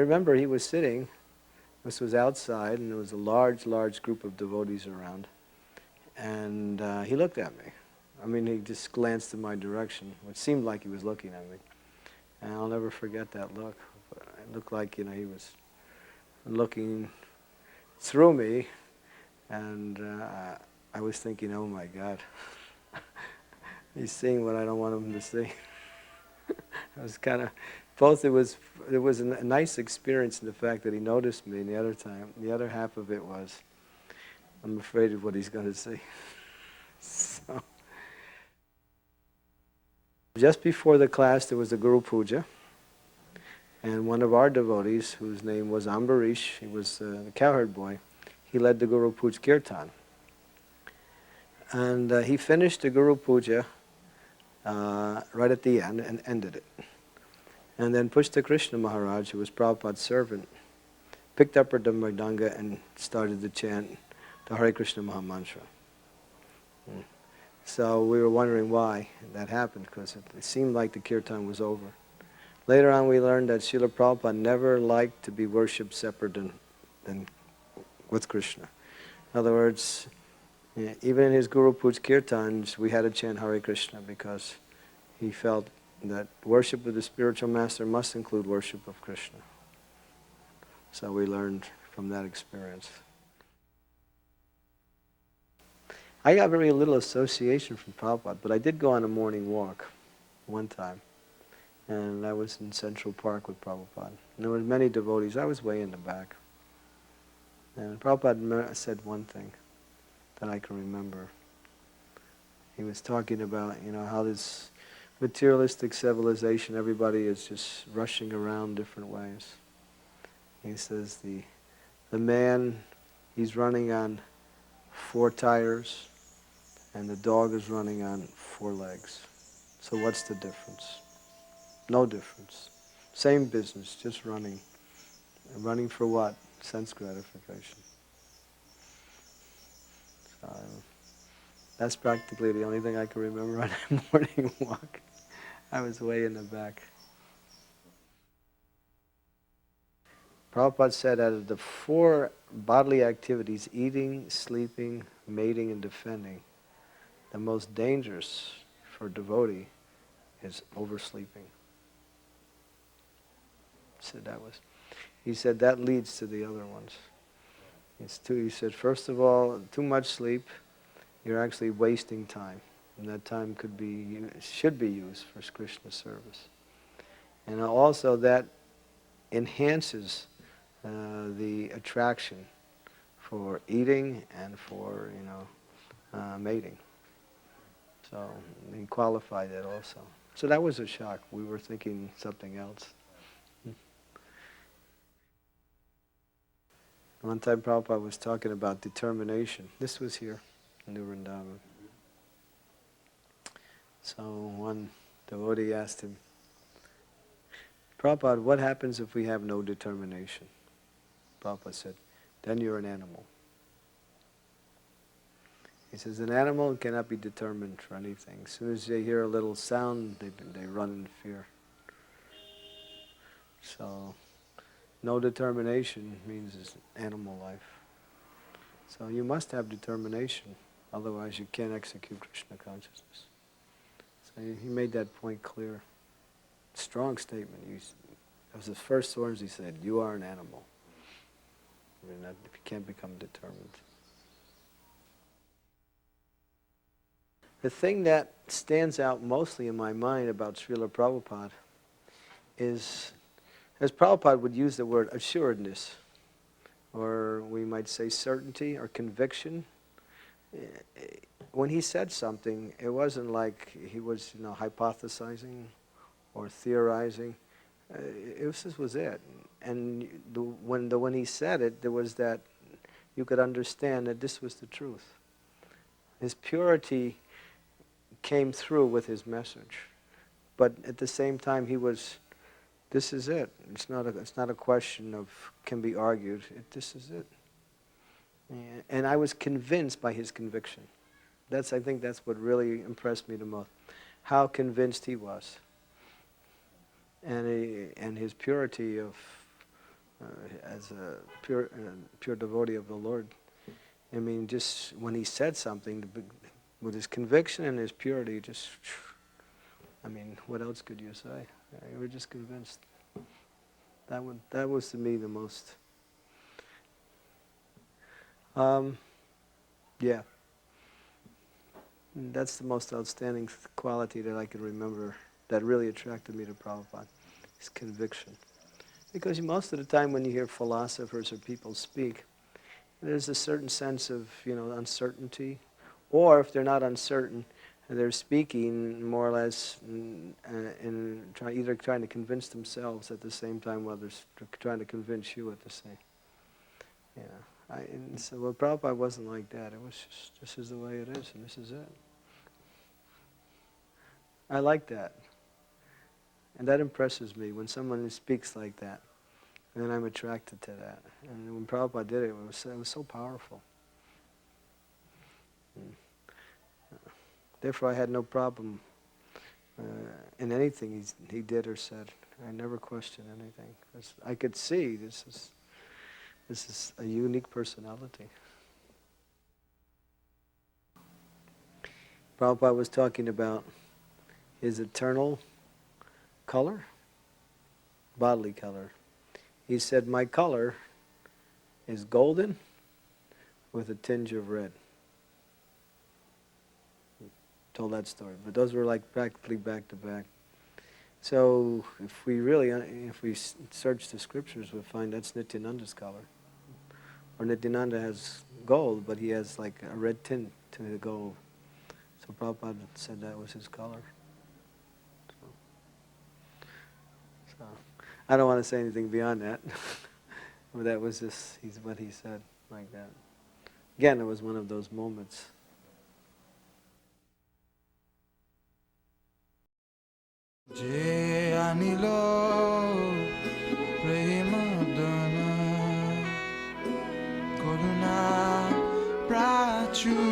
remember he was sitting, this was outside, and there was a large group of devotees around. And he looked at me. I mean, he just glanced in my direction, which seemed like he was looking at me. And I'll never forget that look. It looked like, he was looking through me, and I was thinking, oh my God, he's seeing what I don't want him to see. I was kind of, both it was a nice experience in the fact that he noticed me, and the other half of it was, I'm afraid of what he's going to see. So, just before the class there was a Guru Puja, and one of our devotees, whose name was Ambarish, he was the cowherd boy, he led the Guru Puja Kirtan. And he finished the Guru Puja right at the end and ended it. And then Pushta Krishna Maharaj, who was Prabhupada's servant, picked up her mridanga and started to chant the Hare Krishna Maha Mantra. So we were wondering why that happened, because it seemed like the kirtan was over. Later on we learned that Srila Prabhupada never liked to be worshipped separate than with Krishna. In other words, even in his Guru Puja Kirtans, we had to chant Hare Krishna because he felt that worship with the spiritual master must include worship of Krishna. So we learned from that experience. I got very little association from Prabhupada, but I did go on a morning walk one time. And I was in Central Park with Prabhupada. And there were many devotees. I was way in the back. And Prabhupada said one thing that I can remember. He was talking about, how this materialistic civilization, everybody is just rushing around different ways. He says the man, he's running on 4 tires, and the dog is running on 4 legs. So what's the difference? No difference. Same business, just running. And running for what? Sense gratification. So that's practically the only thing I can remember on that morning walk. I was way in the back. Prabhupada said out of the 4 bodily activities, eating, sleeping, mating, and defending, the most dangerous for a devotee is oversleeping. He said that leads to the other ones. He said, first of all, too much sleep, you're actually wasting time. And that time should be used for Krishna service. And also that enhances the attraction for eating and for, mating. So he qualified that also. So that was a shock. We were thinking something else. One time Prabhupada was talking about determination. This was here in New Vrindavan. So one devotee asked him, Prabhupada, what happens if we have no determination? Prabhupada said, then you're an animal. He says, an animal cannot be determined for anything. As soon as they hear a little sound, they run in fear. So no determination means it's animal life. So you must have determination, otherwise you can't execute Krishna consciousness. So he made that point clear. Strong statement. That was his first words he said, you are an animal. If you can't become determined. The thing that stands out mostly in my mind about Srila Prabhupada is, as Prabhupada would use the word assuredness, or we might say certainty or conviction. When he said something, it wasn't like he was hypothesizing or theorizing. This was it. And when he said it, there was that, you could understand that this was the truth. His purity came through with his message. But at the same time, this is it. It's not a question of can be argued. This is it. And I was convinced by his conviction. I think that's what really impressed me the most. How convinced he was. And his purity of as a pure devotee of the Lord. I mean, just when he said something, with his conviction and his purity, just, I mean, what else could you say? You were just convinced. That was to me the most, yeah, that's the most outstanding quality that I can remember that really attracted me to Prabhupada, his conviction. Because most of the time when you hear philosophers or people speak, there's a certain sense of, uncertainty. Or if they're not uncertain, they're speaking more or less either trying to convince themselves at the same time while they're trying to convince you at the same. So Prabhupada wasn't like that. It was just, this is the way it is, and this is it. I like that. And that impresses me when someone speaks like that. And then I'm attracted to that. And when Prabhupada did it, it was so powerful. Therefore, I had no problem in anything he did or said. I never questioned anything. I could see this is a unique personality. Prabhupada was talking about his eternal color, bodily color. He said, my color is golden with a tinge of red. Told that story, but those were like practically back to back. So if we search the scriptures, we'll find that's Nityananda's color. Or Nityananda has gold, but he has like a red tint to the gold. So Prabhupada said that was his color. So I don't want to say anything beyond that. But that was just what he said, like that. Again, it was one of those moments. Je anilo premadana koruna prachu